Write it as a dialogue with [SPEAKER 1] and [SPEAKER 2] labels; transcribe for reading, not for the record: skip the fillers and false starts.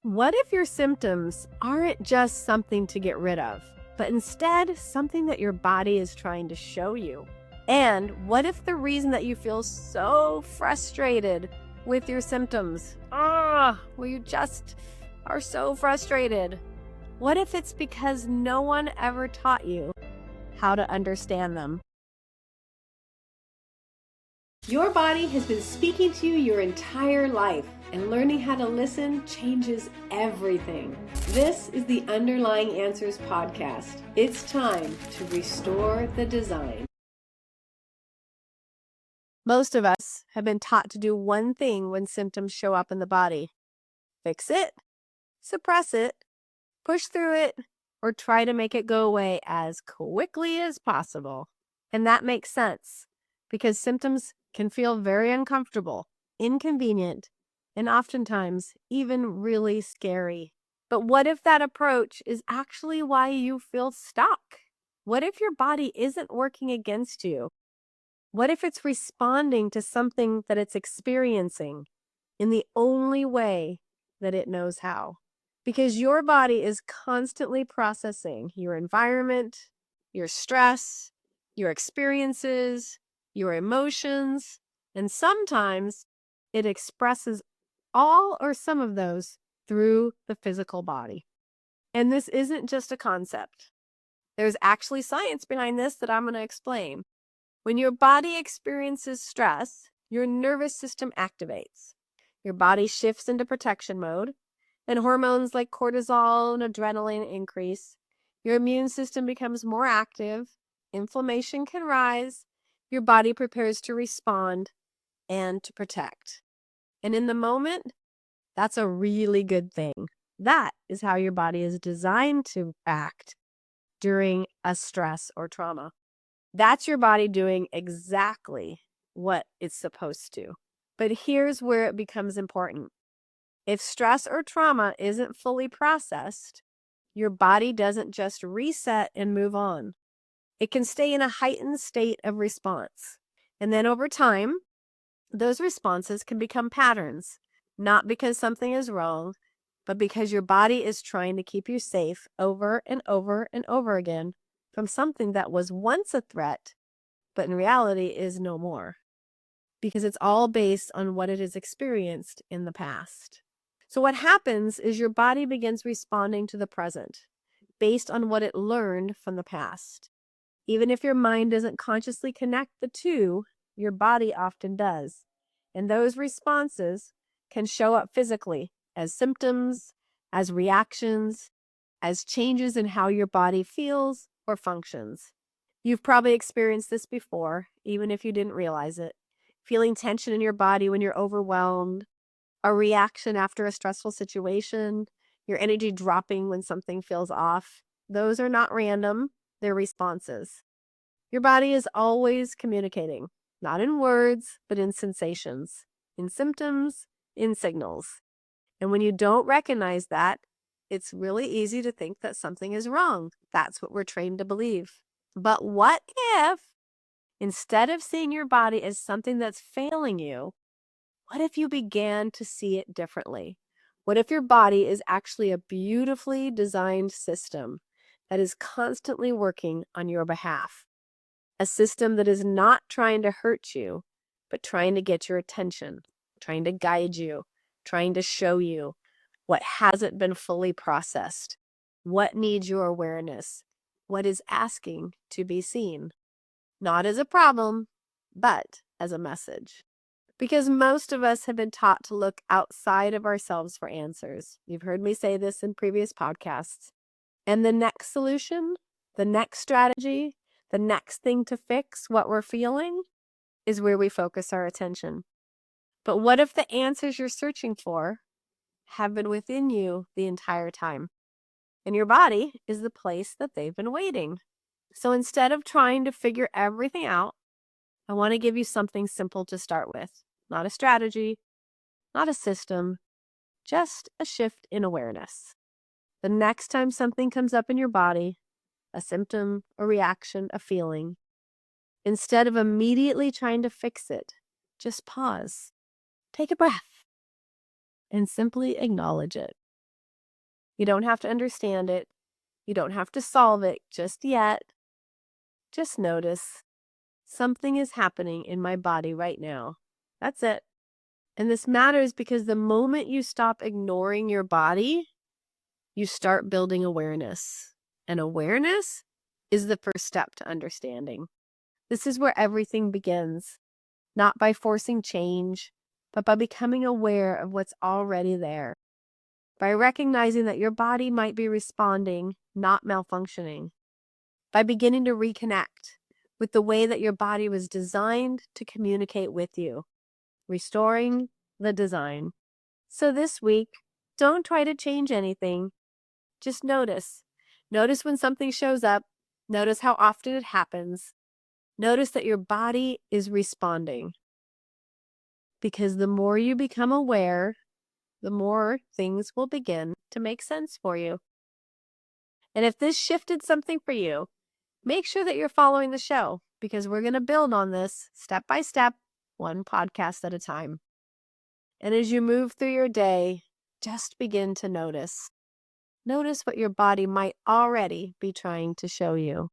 [SPEAKER 1] What if your symptoms aren't just something to get rid of, but instead something that your body is trying to show you? And what if the reason that you feel so frustrated with your symptoms, well, you just are so frustrated? What if it's because no one ever taught you how to understand them? Your body has been speaking to you your entire life, and learning how to listen changes everything. This is the Underlying Answers podcast. It's time to restore the design. Most of us have been taught to do one thing when symptoms show up in the body: fix it, suppress it, push through it, or try to make it go away as quickly as possible. And that makes sense because symptoms can feel very uncomfortable, inconvenient, and oftentimes even really scary. But what if that approach is actually why you feel stuck? What if your body isn't working against you? What if it's responding to something that it's experiencing in the only way that it knows how? Because your body is constantly processing your environment, your stress, your experiences, your emotions, and sometimes it expresses all or some of those through the physical body. And this isn't just a concept. There's actually science behind this that I'm going to explain. When your body experiences stress, your nervous system activates. Your body shifts into protection mode, and hormones like cortisol and adrenaline increase. Your immune system becomes more active, inflammation can rise, your body prepares to respond and to protect. And in the moment, that's a really good thing. That is how your body is designed to act during a stress or trauma. That's your body doing exactly what it's supposed to. But here's where it becomes important. If stress or trauma isn't fully processed, your body doesn't just reset and move on. It can stay in a heightened state of response. And then over time, those responses can become patterns, not because something is wrong, but because your body is trying to keep you safe over and over and over again from something that was once a threat, but in reality is no more. Because it's all based on what it has experienced in the past. So what happens is your body begins responding to the present based on what it learned from the past. Even if your mind doesn't consciously connect the two, your body often does. And those responses can show up physically as symptoms, as reactions, as changes in how your body feels or functions. You've probably experienced this before, even if you didn't realize it. Feeling tension in your body when you're overwhelmed, a reaction after a stressful situation, your energy dropping when something feels off. Those are not random, they're responses. Your body is always communicating, not in words, but in sensations, in symptoms, in signals. And when you don't recognize that, it's really easy to think that something is wrong. That's what we're trained to believe. But what if, instead of seeing your body as something that's failing you, what if you began to see it differently? What if your body is actually a beautifully designed system that is constantly working on your behalf? A system that is not trying to hurt you, but trying to get your attention, trying to guide you, trying to show you what hasn't been fully processed, what needs your awareness, what is asking to be seen. Not as a problem, but as a message. Because most of us have been taught to look outside of ourselves for answers. You've heard me say this in previous podcasts. And the next solution, the next strategy, the next thing to fix what we're feeling is where we focus our attention. But what if the answers you're searching for have been within you the entire time? And your body is the place that they've been waiting. So instead of trying to figure everything out, I want to give you something simple to start with. Not a strategy, not a system, just a shift in awareness. The next time something comes up in your body, a symptom, a reaction, a feeling, instead of immediately trying to fix it, just pause, take a breath, and simply acknowledge it. You don't have to understand it. You don't have to solve it just yet. Just notice something is happening in my body right now. That's it. And this matters because the moment you stop ignoring your body, you start building awareness. And awareness is the first step to understanding. This is where everything begins, not by forcing change, but by becoming aware of what's already there. By recognizing that your body might be responding, not malfunctioning. By beginning to reconnect with the way that your body was designed to communicate with you, restoring the design. So this week, don't try to change anything. Just notice. Notice when something shows up. Notice how often it happens. Notice that your body is responding. Because the more you become aware, the more things will begin to make sense for you. And if this shifted something for you, make sure that you're following the show because we're going to build on this step by step, one podcast at a time. And as you move through your day, just begin to notice. Notice what your body might already be trying to show you.